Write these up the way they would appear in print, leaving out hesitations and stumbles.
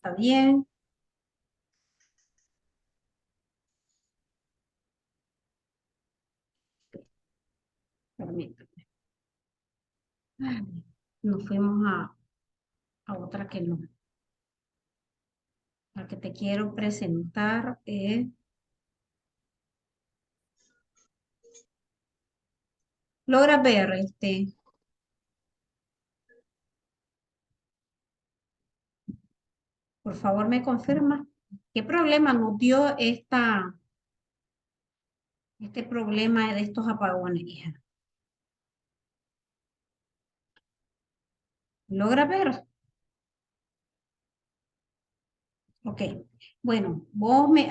¿Está bien? Permítame. Ay, nos fuimos a otra que no. La que te quiero presentar es, logra ver, por favor me confirma qué problema nos dio este problema de estos apagones, hija. ¿Logra ver? Ok. Bueno,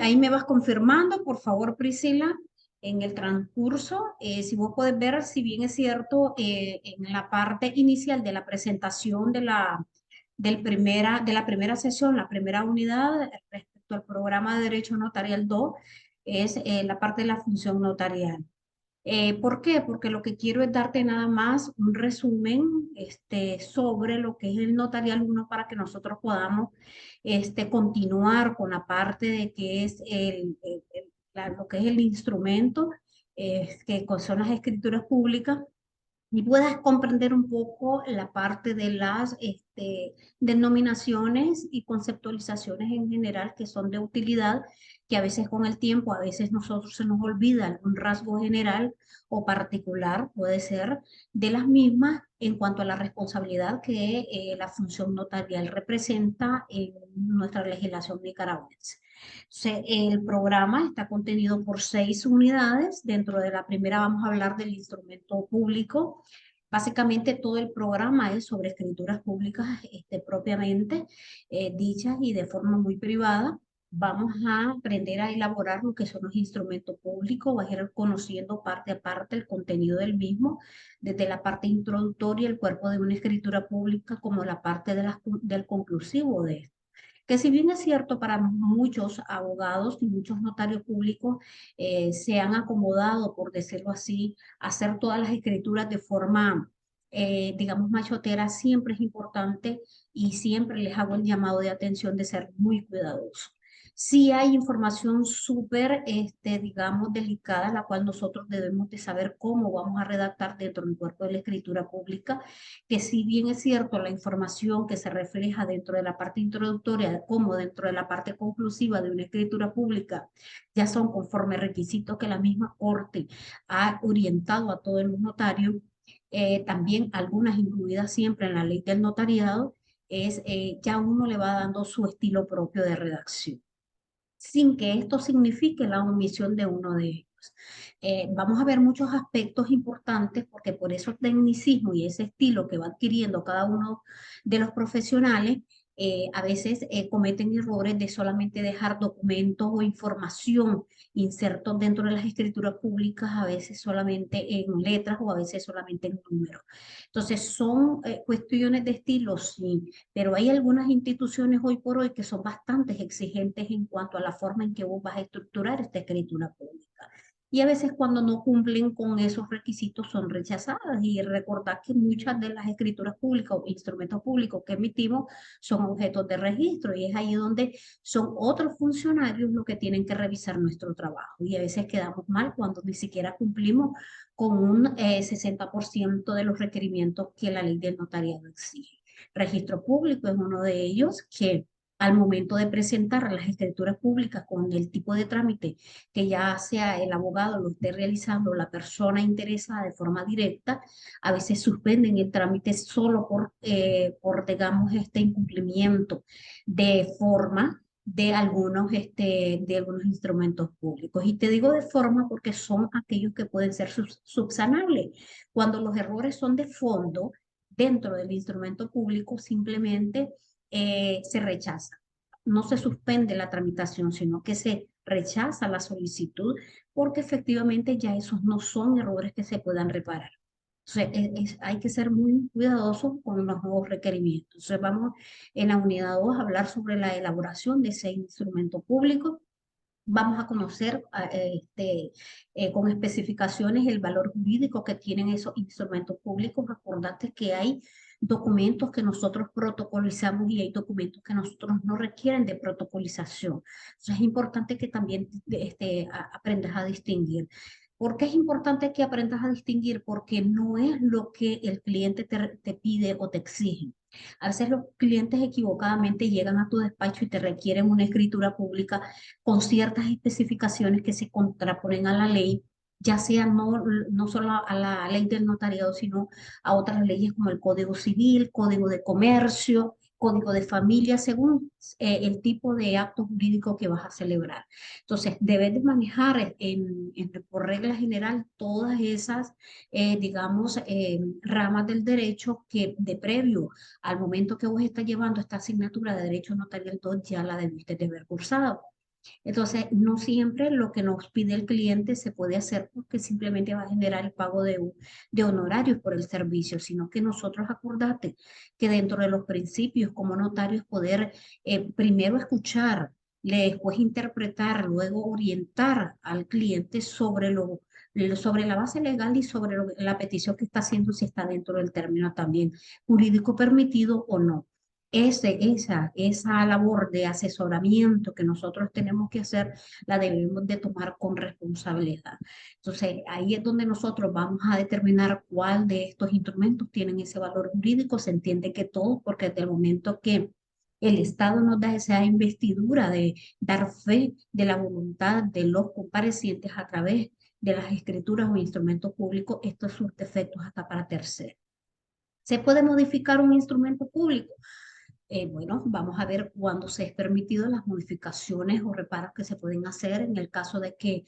ahí me vas confirmando, por favor, Priscila, en el transcurso, si vos podés ver, si bien es cierto, en la parte inicial de la presentación de la primera sesión, la primera unidad respecto al programa de Derecho Notarial 2, es la parte de la función notarial. ¿Por qué? Porque lo que quiero es darte nada más un resumen sobre lo que es el notarial uno para que nosotros podamos continuar con la parte de que es lo que es el instrumento, que son las escrituras públicas y puedas comprender un poco la parte de las denominaciones y conceptualizaciones en general que son de utilidad, que a veces con el tiempo, a veces nosotros se nos olvida algún rasgo general o particular, puede ser, de las mismas en cuanto a la responsabilidad que la función notarial representa en nuestra legislación nicaragüense. El programa está contenido por 6 unidades. Dentro de la primera vamos a hablar del instrumento público. Básicamente todo el programa es sobre escrituras públicas propiamente dichas y de forma muy privada. Vamos a aprender a elaborar lo que son los instrumentos públicos, vas a ir conociendo parte a parte el contenido del mismo, desde la parte introductoria, el cuerpo de una escritura pública, como la parte del conclusivo de esto, que si bien es cierto para muchos abogados y muchos notarios públicos se han acomodado, por decirlo así, a hacer todas las escrituras de forma, digamos, machotera, siempre es importante y siempre les hago el llamado de atención de ser muy cuidadosos. Sí hay información súper, digamos, delicada, la cual nosotros debemos de saber cómo vamos a redactar dentro del cuerpo de la escritura pública, que si bien es cierto la información que se refleja dentro de la parte introductoria como dentro de la parte conclusiva de una escritura pública ya son conforme requisitos que la misma Corte ha orientado a todos los notarios, también algunas incluidas siempre en la ley del notariado, ya uno le va dando su estilo propio de redacción sin que esto signifique la omisión de uno de ellos. Vamos a ver muchos aspectos importantes porque por eso el tecnicismo y ese estilo que va adquiriendo cada uno de los profesionales, a veces cometen errores de solamente dejar documentos o información insertos dentro de las escrituras públicas, a veces solamente en letras o a veces solamente en números. Entonces, son cuestiones de estilo, sí, pero hay algunas instituciones hoy por hoy que son bastante exigentes en cuanto a la forma en que vos vas a estructurar esta escritura pública. Y a veces cuando no cumplen con esos requisitos son rechazadas. Y recordad que muchas de las escrituras públicas o instrumentos públicos que emitimos son objetos de registro y es ahí donde son otros funcionarios los que tienen que revisar nuestro trabajo. Y a veces quedamos mal cuando ni siquiera cumplimos con un 60% de los requerimientos que la ley del notariado exige. Registro público es uno de ellos que al momento de presentar las escrituras públicas con el tipo de trámite que ya sea el abogado lo esté realizando, la persona interesada de forma directa, a veces suspenden el trámite solo por digamos, este incumplimiento de forma de algunos instrumentos públicos. Y te digo de forma porque son aquellos que pueden ser subsanables. Cuando los errores son de fondo, dentro del instrumento público simplemente se rechaza. No se suspende la tramitación, sino que se rechaza la solicitud porque efectivamente ya esos no son errores que se puedan reparar. Entonces, hay que ser muy cuidadosos con los nuevos requerimientos. Entonces, vamos en la unidad 2 a hablar sobre la elaboración de ese instrumento público. Vamos a conocer con especificaciones el valor jurídico que tienen esos instrumentos públicos. Recordate que hay documentos que nosotros protocolizamos y hay documentos que nosotros no requieren de protocolización. Entonces es importante que también aprendas a distinguir. ¿Por qué es importante que aprendas a distinguir? Porque no es lo que el cliente te pide o te exige. A veces los clientes equivocadamente llegan a tu despacho y te requieren una escritura pública con ciertas especificaciones que se contraponen a la ley, ya sea no solo a la ley del notariado, sino a otras leyes como el Código Civil, Código de Comercio, Código de Familia, según el tipo de acto jurídico que vas a celebrar. Entonces, debes de manejar por regla general todas esas, digamos, ramas del derecho que de previo al momento que vos estás llevando esta asignatura de Derecho Notarial 2 ya la debiste de haber cursado. Entonces, no siempre lo que nos pide el cliente se puede hacer porque simplemente va a generar el pago de honorarios por el servicio, sino que nosotros acordate que dentro de los principios como notarios poder primero escuchar, después interpretar, luego orientar al cliente sobre la base legal y sobre la petición que está haciendo, si está dentro del término también jurídico permitido o no. Esa labor de asesoramiento que nosotros tenemos que hacer, la debemos de tomar con responsabilidad. Entonces, ahí es donde nosotros vamos a determinar cuál de estos instrumentos tienen ese valor jurídico. Se entiende que todos, porque desde el momento que el Estado nos da esa investidura de dar fe de la voluntad de los comparecientes a través de las escrituras o instrumentos públicos, estos surte efectos hasta para terceros. ¿Se puede modificar un instrumento público? Bueno, vamos a ver cuándo se es permitido las modificaciones o reparos que se pueden hacer en el caso de que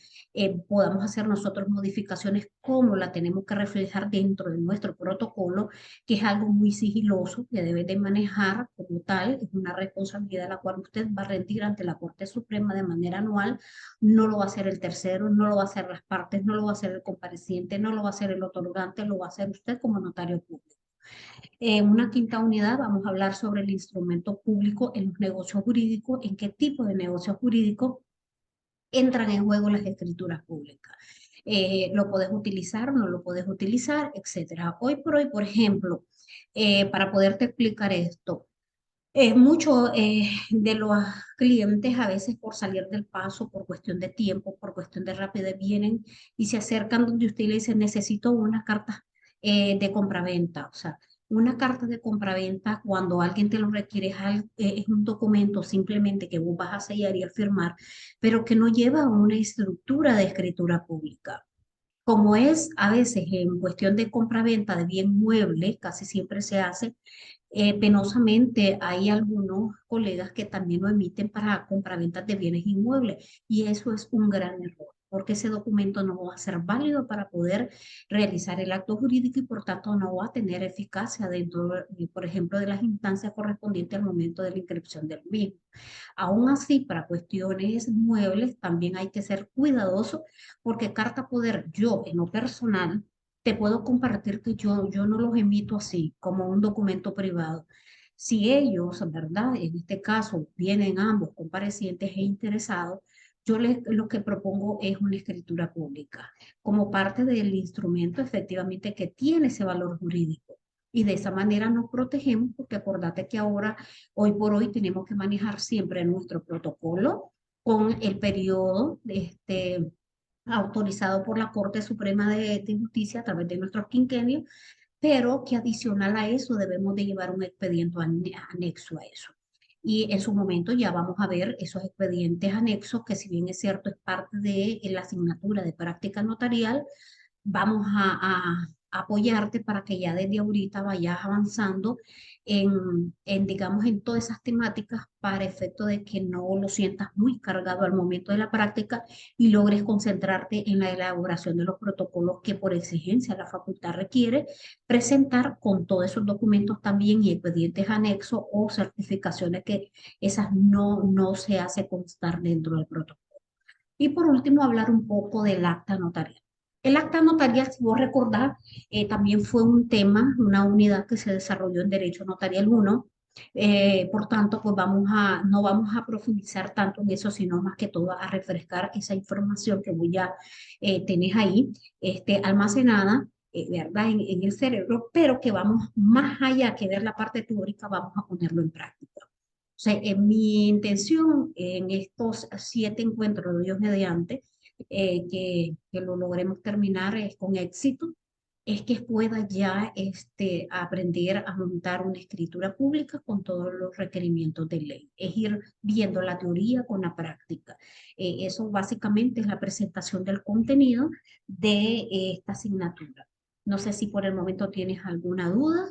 podamos hacer nosotros modificaciones, como la tenemos que reflejar dentro de nuestro protocolo, que es algo muy sigiloso que debe de manejar como tal. Es una responsabilidad la cual usted va a rendir ante la Corte Suprema de manera anual. No lo va a hacer el tercero, no lo va a hacer las partes, no lo va a hacer el compareciente, no lo va a hacer el otorgante, lo va a hacer usted como notario público. En una quinta unidad vamos a hablar sobre el instrumento público en los negocios jurídicos, en qué tipo de negocios jurídicos entran en juego las escrituras públicas. Lo puedes utilizar, no lo puedes utilizar, etcétera. Hoy por hoy, por ejemplo, para poderte explicar esto, muchos de los clientes a veces por salir del paso, por cuestión de tiempo, por cuestión de rapidez, vienen y se acercan donde usted y le dice, necesito una carta de compraventa. O sea, una carta de compraventa cuando alguien te lo requiere es un documento simplemente que vos vas a sellar y a firmar, pero que no lleva una estructura de escritura pública. Como es a veces en cuestión de compraventa de bien mueble, casi siempre se hace, penosamente hay algunos colegas que también lo emiten para compraventas de bienes inmuebles y eso es un gran error porque ese documento no va a ser válido para poder realizar el acto jurídico y por tanto no va a tener eficacia dentro, por ejemplo, de las instancias correspondientes al momento de la inscripción del mismo. Aún así, para cuestiones muebles también hay que ser cuidadoso porque carta poder, yo en lo personal, te puedo compartir que yo no los emito así, como un documento privado. Si ellos, ¿verdad? En este caso, vienen ambos comparecientes e interesados, lo que propongo es una escritura pública, como parte del instrumento efectivamente que tiene ese valor jurídico. Y de esa manera nos protegemos, porque acordate que ahora, hoy por hoy, tenemos que manejar siempre nuestro protocolo con el periodo autorizado por la Corte Suprema de Justicia a través de nuestros quinquenios, pero que adicional a eso debemos de llevar un expediente anexo a eso. Y en su momento ya vamos a ver esos expedientes anexos, que si bien es cierto es parte de la asignatura de práctica notarial, vamos a apoyarte para que ya desde ahorita vayas avanzando digamos, en todas esas temáticas para efecto de que no lo sientas muy cargado al momento de la práctica y logres concentrarte en la elaboración de los protocolos que por exigencia la facultad requiere presentar con todos esos documentos también y expedientes anexos o certificaciones que esas no se hace constar dentro del protocolo. Y por último, hablar un poco del acta notarial. El acta notarial, si vos recordás, también fue un tema, una unidad que se desarrolló en Derecho Notarial 1. Por tanto, pues no vamos a profundizar tanto en eso, sino más que todo a refrescar esa información que vos ya tenés ahí almacenada. ¿verdad? En el cerebro, pero que vamos más allá que ver la parte teórica, vamos a ponerlo en práctica. O sea, mi intención en estos 7 encuentros de Dios mediante, que lo logremos terminar con éxito, es que pueda ya aprender a montar una escritura pública con todos los requerimientos de ley. Es ir viendo la teoría con la práctica. Eso básicamente es la presentación del contenido de esta asignatura. No sé si por el momento tienes alguna duda.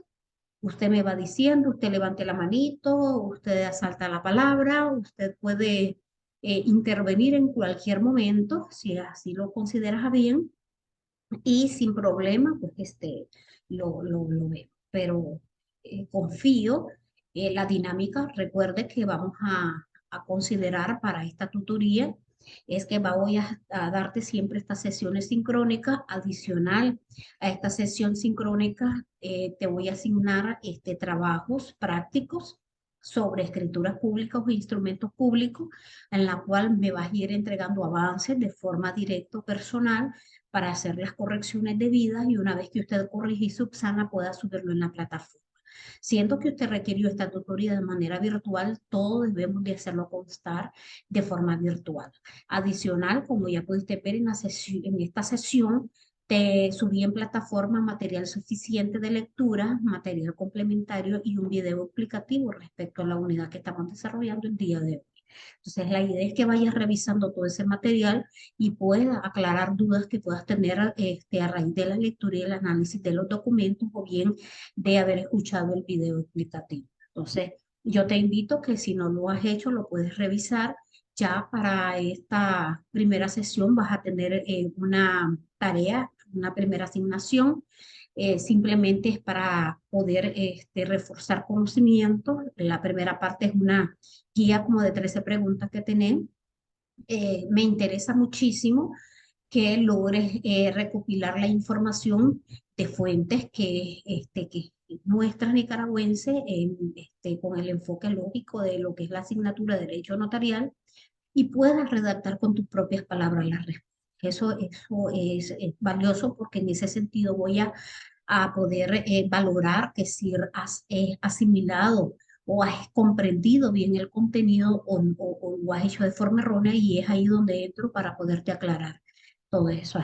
Usted me va diciendo, usted levante la manito, usted asalta la palabra, usted puede intervenir en cualquier momento, si así lo consideras a bien, y sin problema, pues lo veo. Pero confío en la dinámica. Recuerde que vamos a considerar para esta tutoría es que voy a darte siempre estas sesiones sincrónicas. Adicional a esta sesión sincrónica, te voy a asignar trabajos prácticos sobre escrituras públicas o instrumentos públicos, en la cual me vas a ir entregando avances de forma directa o personal para hacer las correcciones debidas y una vez que usted corrige y subsana pueda subirlo en la plataforma. Siento que usted requirió esta tutoría de manera virtual, todos debemos de hacerlo constar de forma virtual. Adicional, como ya pudiste ver en esta sesión, te subí en plataforma material suficiente de lectura, material complementario y un video explicativo respecto a la unidad que estamos desarrollando el día de hoy. Entonces, la idea es que vayas revisando todo ese material y puedas aclarar dudas que puedas tener a raíz de la lectura y el análisis de los documentos o bien de haber escuchado el video explicativo. Entonces, yo te invito que si no lo has hecho, lo puedes revisar. Ya para esta primera sesión vas a tener una tarea, una primera asignación. Simplemente es para poder reforzar conocimientos. La primera parte es una guía como de 13 preguntas que tenemos. Me interesa muchísimo que logres recopilar la información de fuentes que nuestras nicaragüenses con el enfoque lógico de lo que es la asignatura de Derecho Notarial y puedas redactar con tus propias palabras la respuesta. Eso es valioso porque en ese sentido voy a poder valorar que si has asimilado o has comprendido bien el contenido o lo has hecho de forma errónea y es ahí donde entro para poderte aclarar todos esos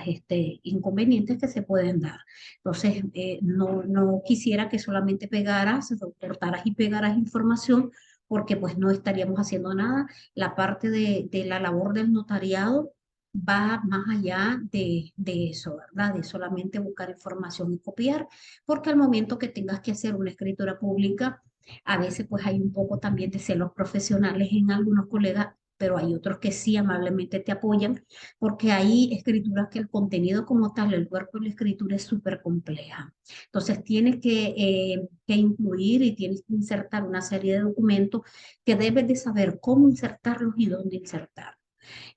inconvenientes que se pueden dar. Entonces, no quisiera que solamente pegaras, cortaras y pegaras información porque pues no estaríamos haciendo nada. La parte de la labor del notariado va más allá de eso, ¿verdad? De solamente buscar información y copiar, porque al momento que tengas que hacer una escritura pública, a veces pues hay un poco también de celos profesionales en algunos colegas, pero hay otros que sí amablemente te apoyan, porque hay escrituras que el contenido como tal, el cuerpo de la escritura es súper compleja. Entonces tienes que incluir y tienes que insertar una serie de documentos que debes de saber cómo insertarlos y dónde insertarlos.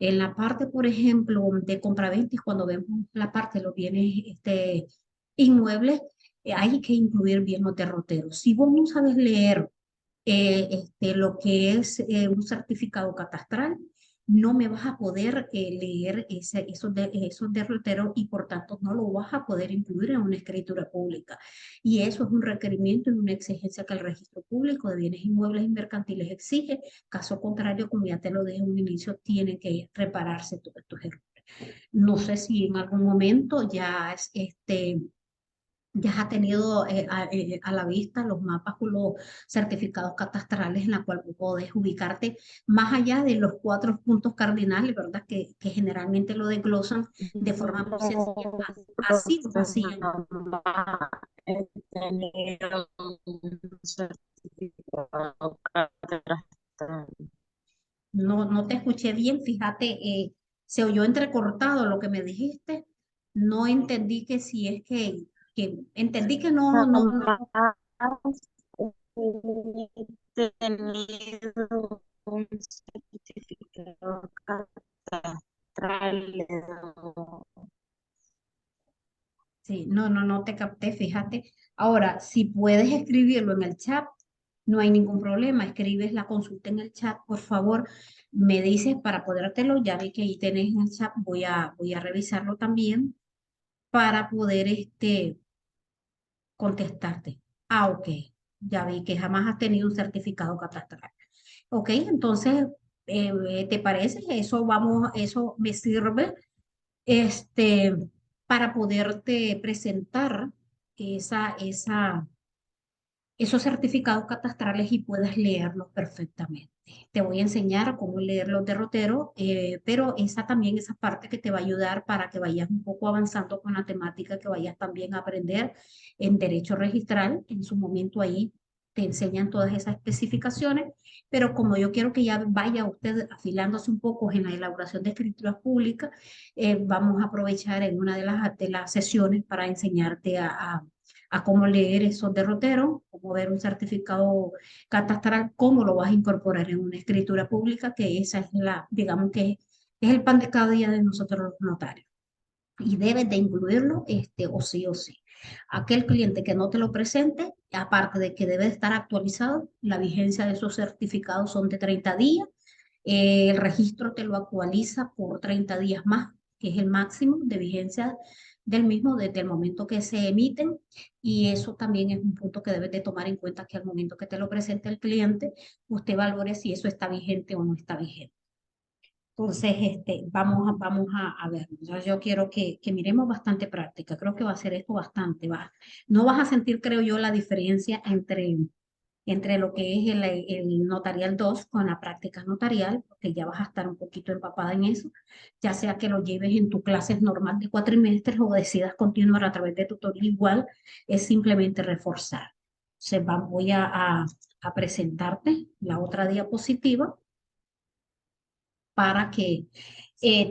En la parte, por ejemplo, de compraventa, cuando vemos la parte de los bienes inmuebles, hay que incluir bien los derroteros. Si vos no sabes leer lo que es un certificado catastral, no me vas a poder leer esos derroteros y por tanto no lo vas a poder incluir en una escritura pública. Y eso es un requerimiento y una exigencia que el registro público de bienes inmuebles y mercantiles exige. Caso contrario, como ya te lo dije en un inicio, tiene que repararse todos estos errores. No sé si en algún momento ya has tenido a la vista los mapas con los certificados catastrales en la cual puedes ubicarte más allá de los 4 puntos cardinales, ¿verdad? Que generalmente lo desglosan de forma muy sencilla. No, Así lo hacían. jamás he tenido un certificado catastral. No te escuché bien, fíjate, se oyó entrecortado lo que me dijiste. No entendí que si es que entendí que no. Jamás he tenido un certificado catastral. Sí, no te capté, fíjate. Ahora, si puedes escribirlo en el chat, no hay ningún problema. Escribes la consulta en el chat, por favor. Me dices para podértelo, ya vi que ahí tenés en el chat, voy a revisarlo también. para poder contestarte. Ah, ok, ya vi que jamás has tenido un certificado catastral. Ok, entonces, ¿te parece? Eso me sirve este, para poderte presentar esos certificados catastrales y puedas leerlos perfectamente. Te voy a enseñar cómo leer los derroteros, pero esa también, esa parte que te va a ayudar para que vayas un poco avanzando con la temática, que vayas también a aprender en derecho registral. En su momento ahí te enseñan todas esas especificaciones, pero como yo quiero que ya vaya usted afilándose un poco en la elaboración de escrituras públicas, vamos a aprovechar en una de las sesiones para enseñarte a cómo leer esos derroteros, cómo ver un certificado catastral, cómo lo vas a incorporar en una escritura pública, que esa es digamos que es el pan de cada día de nosotros los notarios. Y debes de incluirlo, o sí o sí. Aquel cliente que no te lo presente, aparte de que debe de estar actualizado, la vigencia de esos certificados son de 30 días, el registro te lo actualiza por 30 días más, que es el máximo de vigencia del mismo desde el momento que se emiten, y eso también es un punto que debes de tomar en cuenta, que al momento que te lo presente el cliente, usted valore si eso está vigente o no está vigente. Entonces, vamos a ver. Entonces, yo quiero que miremos bastante práctica. Creo que va a ser esto bastante. No vas a sentir, creo yo, la diferencia entre lo que es el notarial 2 con la práctica notarial, porque ya vas a estar un poquito empapada en eso, ya sea que lo lleves en tu clases normal de cuatrimestres o decidas continuar a través de tutorial igual, es simplemente reforzar. Entonces, voy a presentarte la otra diapositiva para que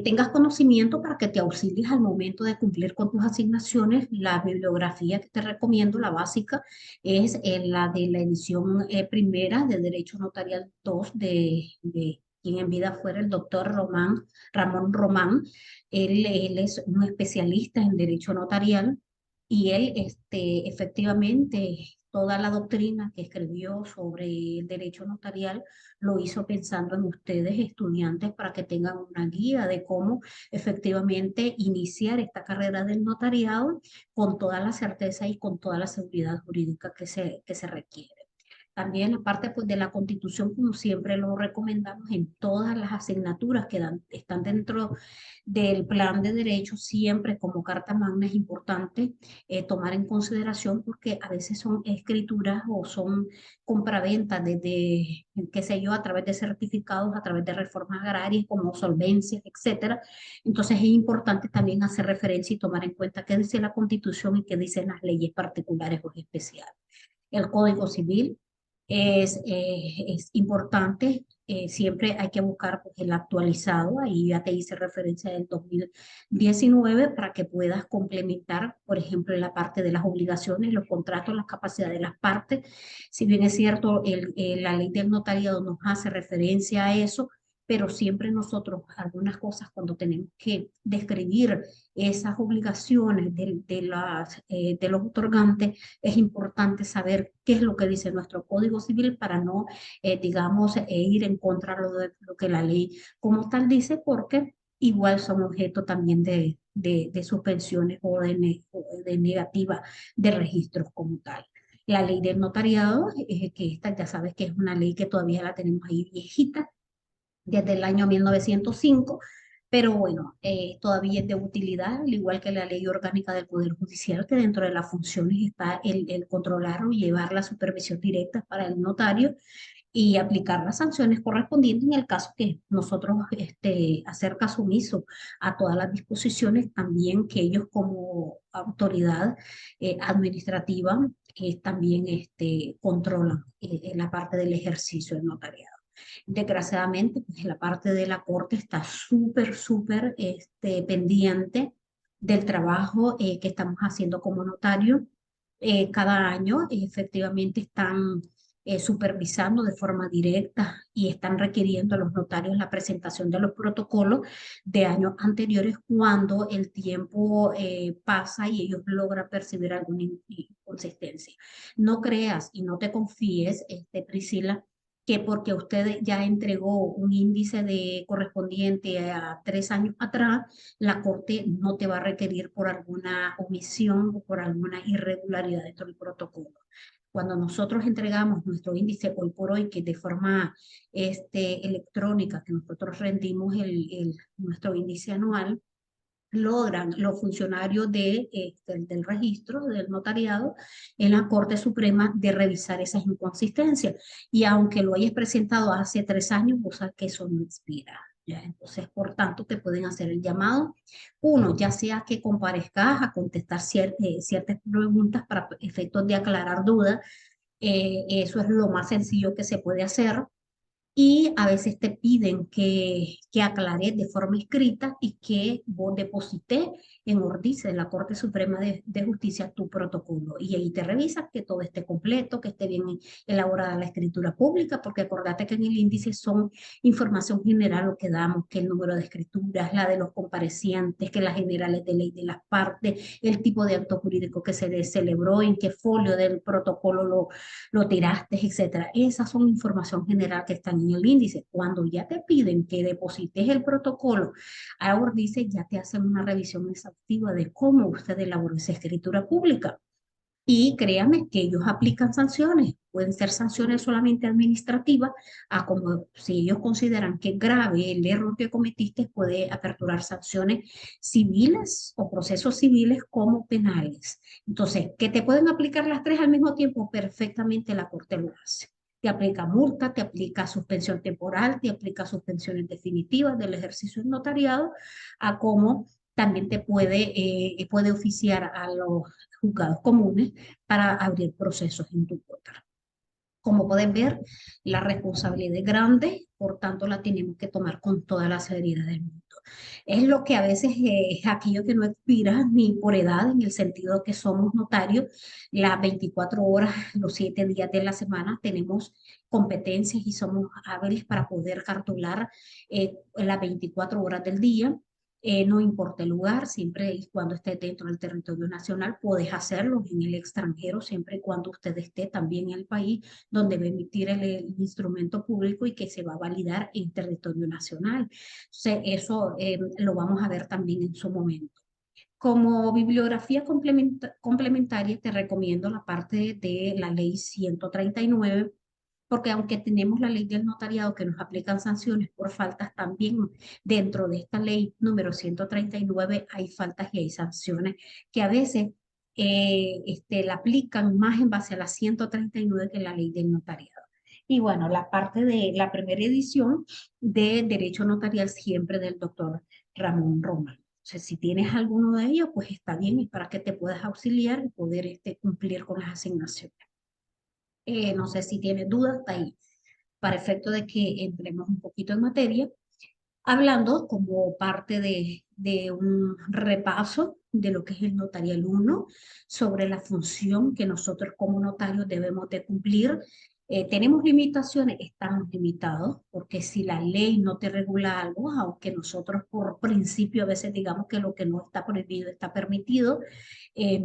tengas conocimiento, para que te auxilies al momento de cumplir con tus asignaciones. La bibliografía que te recomiendo, la básica, es la de la edición primera de Derecho Notarial 2 de quien en vida fuera el doctor Ramón Román. Él es un especialista en Derecho Notarial y él efectivamente toda la doctrina que escribió sobre el derecho notarial lo hizo pensando en ustedes, estudiantes, para que tengan una guía de cómo efectivamente iniciar esta carrera del notariado con toda la certeza y con toda la seguridad jurídica que se requiere. También la parte pues, de la Constitución, como siempre lo recomendamos en todas las asignaturas que están dentro del plan de derechos, siempre como carta magna es importante tomar en consideración, porque a veces son escrituras o son compraventas desde, qué sé yo, a través de certificados, a través de reformas agrarias como solvencias, etcétera. Entonces es importante también hacer referencia y tomar en cuenta qué dice la Constitución y qué dicen las leyes particulares o especiales. El Código Civil es importante, siempre hay que buscar pues, el actualizado, ahí ya te hice referencia del 2019 para que puedas complementar, por ejemplo, en la parte de las obligaciones, los contratos, las capacidades de las partes. Si bien es cierto, la ley del notariado nos hace referencia a eso, pero siempre nosotros, algunas cosas, cuando tenemos que describir esas obligaciones de los otorgantes, es importante saber qué es lo que dice nuestro Código Civil para no, digamos, ir en contra de lo que la ley como tal dice, porque igual son objeto también de suspensiones o de negativa de registros como tal. La ley del notariado, que esta ya sabes que es una ley que todavía la tenemos ahí viejita, desde el año 1905, pero bueno, todavía es de utilidad, al igual que la ley orgánica del Poder Judicial, que dentro de las funciones está el controlar o llevar la supervisión directa para el notario y aplicar las sanciones correspondientes en el caso que nosotros hacer caso omiso a todas las disposiciones, también que ellos como autoridad administrativa también controlan la parte del ejercicio del notariado. Desgraciadamente, pues la parte de la corte está súper pendiente del trabajo que estamos haciendo como notario. Cada año efectivamente están supervisando de forma directa y están requiriendo a los notarios la presentación de los protocolos de años anteriores cuando el tiempo pasa y ellos logran percibir alguna inconsistencia. No creas y no te confíes, Priscila, que porque usted ya entregó un índice de correspondiente a 3 años atrás, la Corte no te va a requerir por alguna omisión o por alguna irregularidad dentro del protocolo. Cuando nosotros entregamos nuestro índice hoy por hoy, que de forma electrónica, que nosotros rendimos nuestro índice anual, logran los funcionarios del registro, del notariado, en la Corte Suprema de revisar esas inconsistencias. Y aunque lo hayas presentado hace 3 años, vos sabes que eso no expira. ¿Ya? Entonces, por tanto, te pueden hacer el llamado. Uno, ya sea que comparezcas a contestar ciertas preguntas para efectos de aclarar dudas. Eso es lo más sencillo que se puede hacer, y a veces te piden que aclares de forma escrita y que vos deposites en Ordice, en la Corte Suprema de Justicia, tu protocolo. Y ahí te revisas que todo esté completo, que esté bien elaborada la escritura pública, porque acordate que en el índice son información general lo que damos, que el número de escrituras, la de los comparecientes, que las generales de ley de las partes, el tipo de acto jurídico que se celebró, en qué folio del protocolo lo tiraste, etcétera. Esas son información general que están en el índice. Cuando ya te piden que deposites el protocolo, ahora dice, ya te hacen una revisión exhaustiva de cómo usted elaboró esa escritura pública. Y créanme que ellos aplican sanciones, pueden ser sanciones solamente administrativas, a como si ellos consideran que es grave el error que cometiste, puede aperturar sanciones civiles o procesos civiles como penales. Entonces, que te pueden aplicar las tres al mismo tiempo, perfectamente la Corte lo hace. Te aplica multa, te aplica suspensión temporal, te aplica suspensiones definitivas del ejercicio del notariado, a como también te puede oficiar a los juzgados comunes para abrir procesos en tu contra. Como pueden ver, la responsabilidad es grande, por tanto la tenemos que tomar con toda la seriedad del mundo. Es lo que a veces es aquello que no expira ni por edad, en el sentido que somos notarios, las 24 horas, los 7 días de la semana tenemos competencias y somos hábiles para poder cartular las 24 horas del día. No importa el lugar, siempre y cuando estés dentro del territorio nacional, puedes hacerlo en el extranjero, siempre y cuando usted esté también en el país donde va a emitir el instrumento público y que se va a validar en territorio nacional. Eso lo vamos a ver también en su momento. Como bibliografía complementaria, te recomiendo la parte de la ley 139, porque aunque tenemos la ley del notariado que nos aplican sanciones por faltas, también dentro de esta ley número 139 hay faltas y hay sanciones que a veces la aplican más en base a la 139 que la ley del notariado. Y bueno, la parte de la primera edición de Derecho Notarial siempre del doctor Ramón Román. O sea, si tienes alguno de ellos, pues está bien, y para que te puedas auxiliar y poder cumplir con las asignaciones. No sé si tienes dudas hasta ahí, para efecto de que entremos un poquito en materia, hablando como parte de un repaso de lo que es el notarial 1, sobre la función que nosotros como notarios debemos de cumplir. Tenemos limitaciones, estamos limitados, porque si la ley no te regula algo, aunque nosotros por principio a veces digamos que lo que no está prohibido está permitido,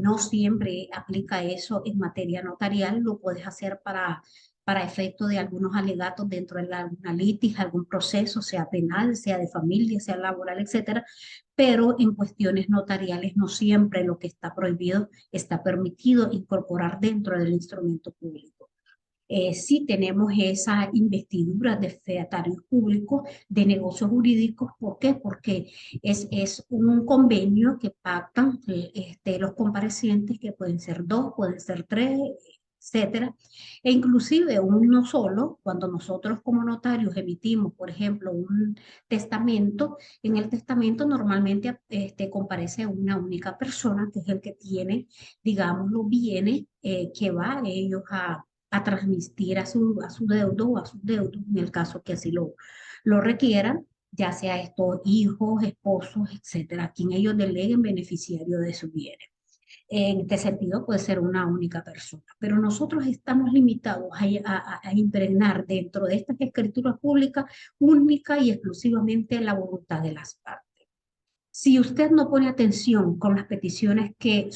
no siempre aplica eso en materia notarial, lo puedes hacer para efecto de algunos alegatos dentro de alguna litis, algún proceso, sea penal, sea de familia, sea laboral, etcétera, pero en cuestiones notariales no siempre lo que está prohibido está permitido incorporar dentro del instrumento público. Sí tenemos esa investidura de fedatarios públicos de negocios jurídicos. ¿Por qué? Porque es un convenio que pactan los comparecientes, que pueden ser dos, pueden ser tres, etcétera, e inclusive uno solo. Cuando nosotros como notarios emitimos, por ejemplo, un testamento, en el testamento normalmente comparece una única persona, que es el que tiene, digamos, los bienes que va ellos a transmitir a su deudo o a sus deudos, en el caso que así lo requieran, ya sea estos hijos, esposos, etcétera, a quien ellos deleguen beneficiario de sus bienes. En este sentido puede ser una única persona, pero nosotros estamos limitados a impregnar dentro de estas escrituras públicas única y exclusivamente la voluntad de las partes. Si usted no pone atención con las peticiones que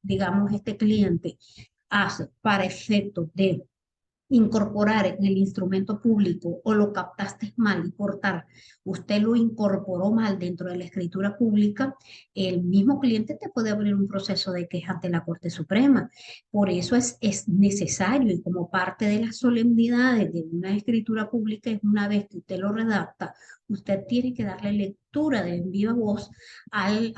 digamos, este cliente hace para efectos de incorporar en el instrumento público o lo captaste mal y cortar, usted lo incorporó mal dentro de la escritura pública, el mismo cliente te puede abrir un proceso de queja ante la Corte Suprema. Por eso es necesario y como parte de las solemnidades de una escritura pública es una vez que usted lo redacta, usted tiene que darle lectura de en viva voz al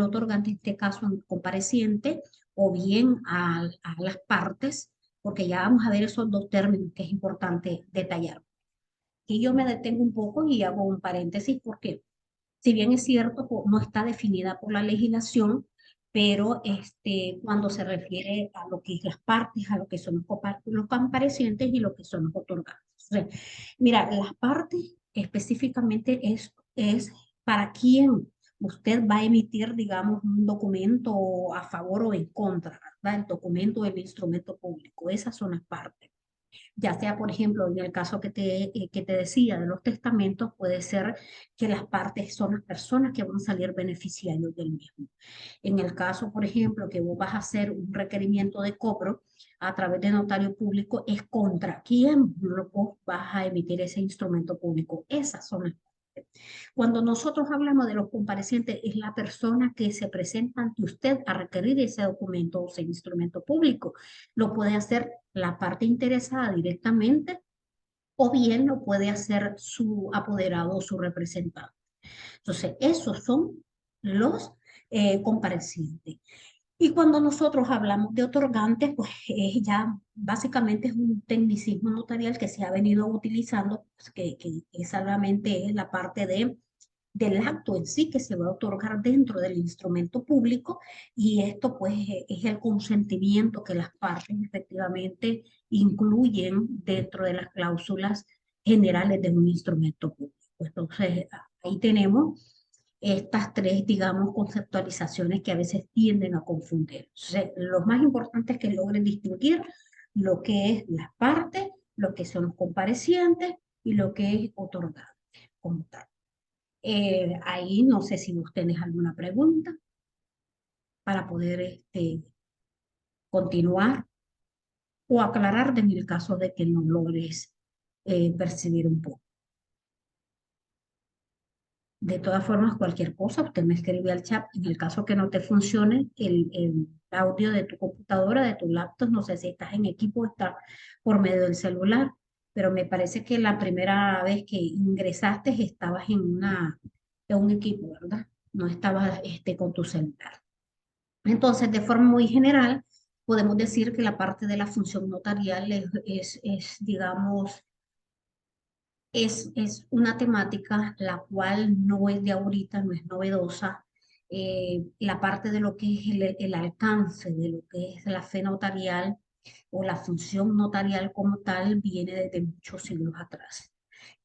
otorgante, en este caso al compareciente, o bien a las partes, porque ya vamos a ver esos dos términos que es importante detallar. Y yo me detengo un poco y hago un paréntesis porque si bien es cierto, no está definida por la legislación, pero cuando se refiere a lo que es las partes, a lo que son los comparecientes y lo que son los otorgantes. O sea, mira, las partes específicamente es para quién usted va a emitir, digamos, un documento a favor o en contra, ¿verdad? El documento del instrumento público, esas son las partes. Ya sea, por ejemplo, en el caso que te decía de los testamentos, puede ser que las partes son las personas que van a salir beneficiarios del mismo. En el caso, por ejemplo, que vos vas a hacer un requerimiento de cobro a través de notario público, es contra quién vos vas a emitir ese instrumento público. Esas son las partes. Cuando nosotros hablamos de los comparecientes, es la persona que se presenta ante usted a requerir ese documento o ese instrumento público. Lo puede hacer la parte interesada directamente o bien lo puede hacer su apoderado o su representante. Entonces, esos son los comparecientes. Y cuando nosotros hablamos de otorgantes, pues ya básicamente es un tecnicismo notarial que se ha venido utilizando, pues, que solamente es la parte del acto en sí que se va a otorgar dentro del instrumento público y esto pues es el consentimiento que las partes efectivamente incluyen dentro de las cláusulas generales de un instrumento público. Entonces ahí tenemos estas tres, digamos, conceptualizaciones que a veces tienden a confundir. Entonces, lo más importante es que logren distinguir lo que es las partes, lo que son los comparecientes y lo que es otorgado como tal. Ahí no sé si vos tenés alguna pregunta para poder continuar o aclarar en el caso de que no logres percibir un poco. De todas formas, cualquier cosa, usted me escribe al chat. En el caso que no te funcione el audio de tu computadora, de tu laptop, no sé si estás en equipo o estás por medio del celular, pero me parece que la primera vez que ingresaste estabas en un equipo, ¿verdad? No estabas con tu celular. Entonces, de forma muy general, podemos decir que la parte de la función notarial digamos, es una temática la cual no es de ahorita, no es novedosa. La parte de lo que es el alcance de lo que es la fe notarial o la función notarial como tal viene desde muchos siglos atrás,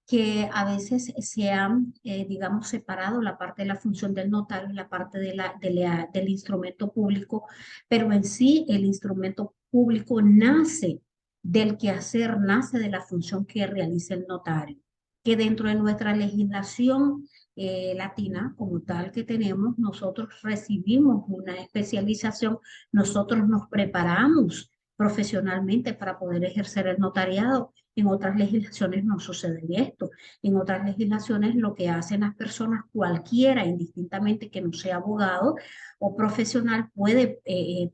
que a veces se han, digamos, separado la parte de la función del notario y la parte del instrumento público, pero en sí el instrumento público nace del quehacer, nace de la función que realiza el notario, que dentro de nuestra legislación latina como tal que tenemos, nosotros recibimos una especialización, nosotros nos preparamos profesionalmente para poder ejercer el notariado. En otras legislaciones no sucede esto. En otras legislaciones lo que hacen las personas, cualquiera, indistintamente que no sea abogado o profesional, puede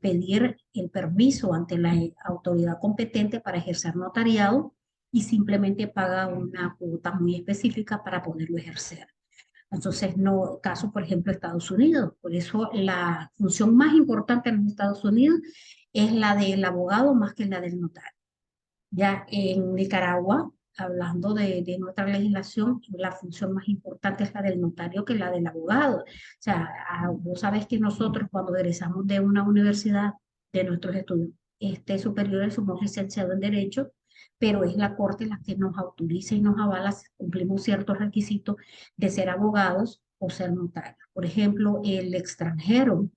pedir el permiso ante la autoridad competente para ejercer notariado y simplemente paga una cuota muy específica para poderlo ejercer. Entonces, no, caso, por ejemplo, Estados Unidos. Por eso la función más importante en los Estados Unidos es la del abogado más que la del notario. Ya en Nicaragua, hablando de nuestra legislación, la función más importante es la del notario que la del abogado. O sea, vos sabés que nosotros cuando egresamos de una universidad, de nuestros estudios superiores, somos licenciados en Derecho, pero es la Corte la que nos autoriza y nos avala si cumplimos ciertos requisitos de ser abogados o ser notarios. Por ejemplo, el extranjero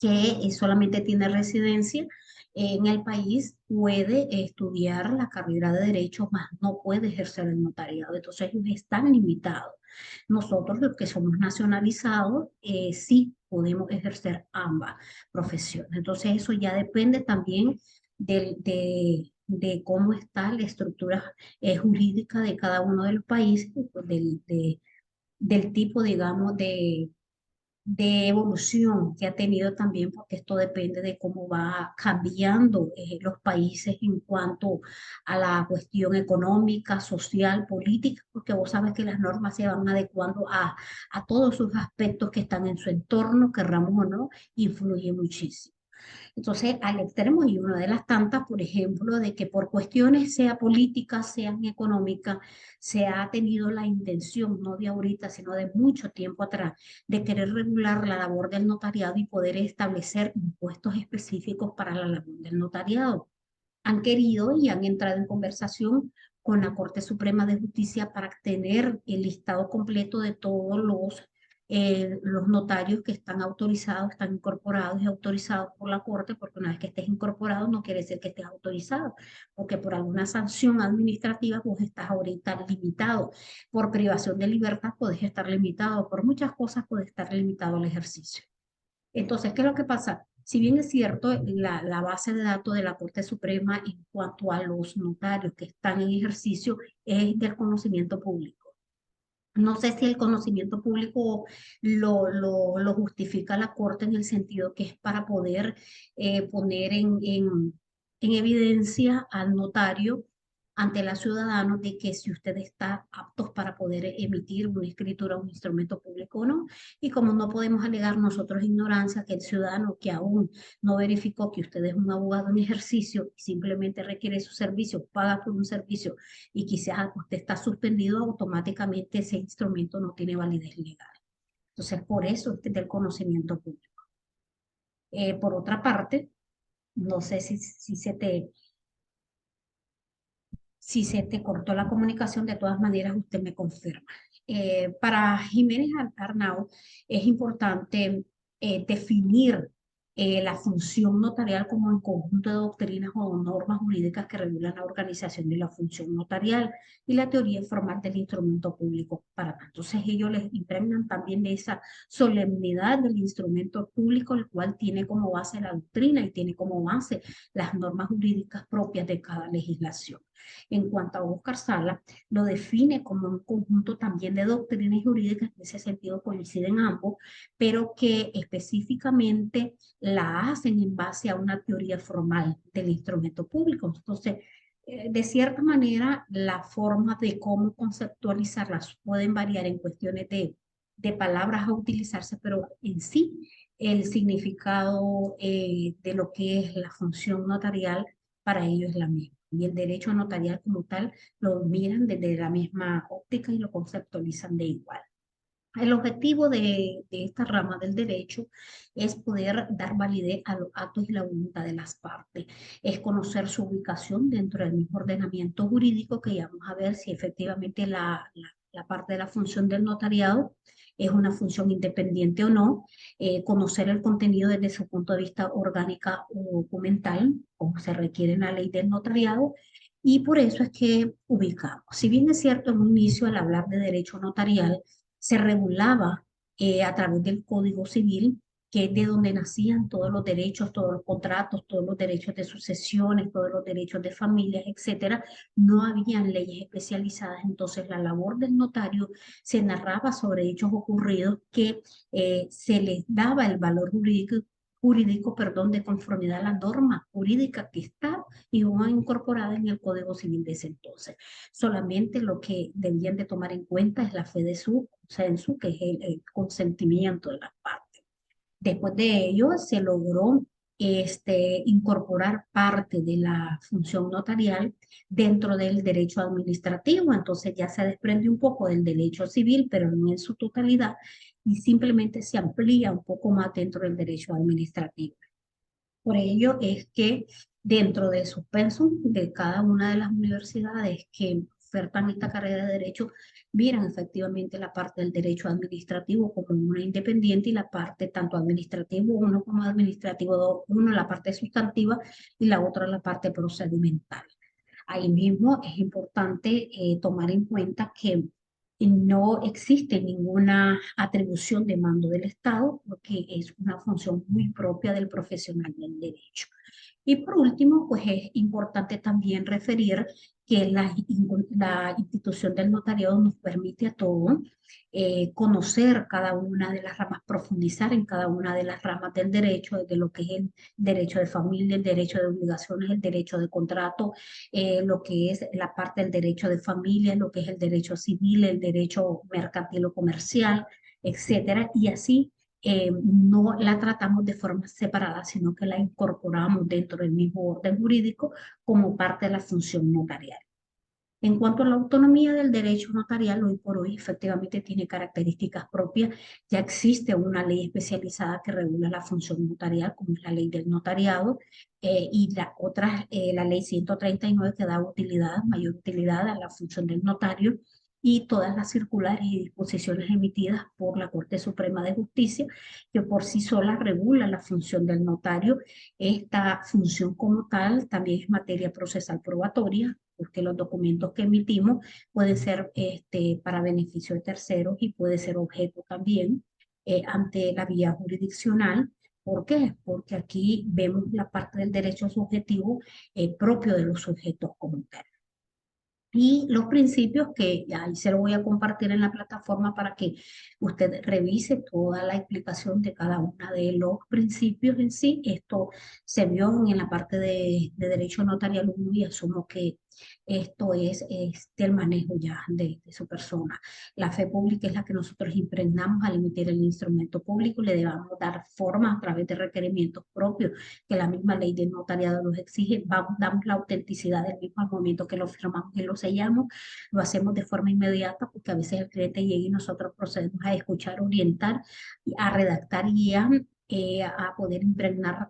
que solamente tiene residencia en el país puede estudiar la carrera de Derecho, más no puede ejercer el notariado. Entonces ellos están limitados. Nosotros, los que somos nacionalizados, sí podemos ejercer ambas profesiones. Entonces eso ya depende también del de cómo está la estructura jurídica de cada uno de los países, pues, del tipo, digamos, de evolución que ha tenido también, porque esto depende de cómo va cambiando los países en cuanto a la cuestión económica, social, política, porque vos sabes que las normas se van adecuando a todos sus aspectos que están en su entorno, querramos o no, influye muchísimo. Entonces, al extremo, y una de las tantas, por ejemplo, de que por cuestiones sea políticas, sean económicas, se ha tenido la intención, no de ahorita, sino de mucho tiempo atrás, de querer regular la labor del notariado y poder establecer impuestos específicos para la labor del notariado. Han querido y han entrado en conversación con la Corte Suprema de Justicia para tener el listado completo de todos los notarios que están autorizados, están incorporados y autorizados por la Corte, porque una vez que estés incorporado no quiere decir que estés autorizado, porque por alguna sanción administrativa vos estás ahorita limitado. Por privación de libertad podés estar limitado, por muchas cosas podés estar limitado al ejercicio. Entonces, ¿qué es lo que pasa? Si bien es cierto, la base de datos de la Corte Suprema en cuanto a los notarios que están en ejercicio es del conocimiento público. No sé si el conocimiento público lo justifica la Corte en el sentido que es para poder poner en evidencia al notario ante la ciudadana de que si usted está apto para poder emitir una escritura, un instrumento público o no. Y como no podemos alegar nosotros ignorancia, que el ciudadano que aún no verificó que usted es un abogado en ejercicio y simplemente requiere su servicio, paga por un servicio y quizás usted está suspendido, automáticamente ese instrumento no tiene validez legal. Entonces, por eso es del conocimiento público. Por otra parte, no sé si se te cortó la comunicación, de todas maneras usted me confirma. Para Jiménez Arnau es importante definir la función notarial como un conjunto de doctrinas o normas jurídicas que regulan la organización de la función notarial y la teoría formal del instrumento público para tanto. Entonces ellos les impregnan también de esa solemnidad del instrumento público, el cual tiene como base la doctrina y tiene como base las normas jurídicas propias de cada legislación. En cuanto a Oscar Sala, lo define como un conjunto también de doctrinas jurídicas, en ese sentido coinciden ambos, pero que específicamente la hacen en base a una teoría formal del instrumento público. Entonces, de cierta manera, la forma de cómo conceptualizarlas pueden variar en cuestiones de palabras a utilizarse, pero en sí el significado de lo que es la función notarial para ellos es la misma. Y el derecho notarial como tal lo miran desde la misma óptica y lo conceptualizan de igual. El objetivo de esta rama del derecho es poder dar validez a los actos y la voluntad de las partes, es conocer su ubicación dentro del mismo ordenamiento jurídico, que ya vamos a ver si efectivamente la parte de la función del notariado es una función independiente o no, conocer el contenido desde su punto de vista orgánica o documental, como se requiere en la ley del notariado, y por eso es que ubicamos. Si bien es cierto, en un inicio al hablar de derecho notarial, se regulaba a través del Código Civil, que es de donde nacían todos los derechos, todos los contratos, todos los derechos de sucesiones, todos los derechos de familias, etcétera. No habían leyes especializadas, entonces la labor del notario se narraba sobre hechos ocurridos que se les daba el valor jurídico, de conformidad a la norma jurídica que está y una incorporada en el Código Civil de ese entonces. Solamente lo que debían de tomar en cuenta es la fe de su consenso, que es el consentimiento de las partes. Después de ello se logró incorporar parte de la función notarial dentro del derecho administrativo, entonces ya se desprende un poco del derecho civil, pero no en su totalidad, y simplemente se amplía un poco más dentro del derecho administrativo. Por ello es que dentro de su pensum de cada una de las universidades que ofertan esta carrera de derecho, miran efectivamente la parte del derecho administrativo como una independiente y la parte tanto administrativo uno como administrativo dos, uno la parte sustantiva y la otra la parte procedimental. Ahí mismo es importante tomar en cuenta que no existe ninguna atribución de mando del Estado porque es una función muy propia del profesional del derecho. Y por último, pues es importante también referir que la institución del notariado nos permite a todos conocer cada una de las ramas, profundizar en cada una de las ramas del derecho, desde lo que es el derecho de familia, el derecho de obligaciones, el derecho de contrato, lo que es la parte del derecho de familia, lo que es el derecho civil, el derecho mercantil o comercial, etcétera, y así no la tratamos de forma separada, sino que la incorporamos dentro del mismo orden jurídico como parte de la función notarial. En cuanto a la autonomía del derecho notarial, hoy por hoy efectivamente tiene características propias. Ya existe una ley especializada que regula la función notarial, como es la ley del notariado, y la otra, la ley 139, que da utilidad, mayor utilidad a la función del notario, y todas las circulares y disposiciones emitidas por la Corte Suprema de Justicia, que por sí sola regula la función del notario. Esta función como tal también es materia procesal probatoria, porque los documentos que emitimos pueden ser para beneficio de terceros y puede ser objeto también ante la vía jurisdiccional. ¿Por qué? Porque aquí vemos la parte del derecho subjetivo propio de los sujetos como tal. Y los principios que ahí se lo voy a compartir en la plataforma para que usted revise toda la explicación de cada uno de los principios en sí. Esto se vio en la parte de derecho notarial 1 y asumo que esto es del manejo ya de su persona. La fe pública es la que nosotros impregnamos al emitir el instrumento público y le debemos dar forma a través de requerimientos propios que la misma ley de notariado nos exige. Damos la autenticidad del mismo al momento que lo firmamos y lo sellamos. Lo hacemos de forma inmediata porque a veces el cliente llega y nosotros procedemos a escuchar, orientar, a redactar y a poder impregnar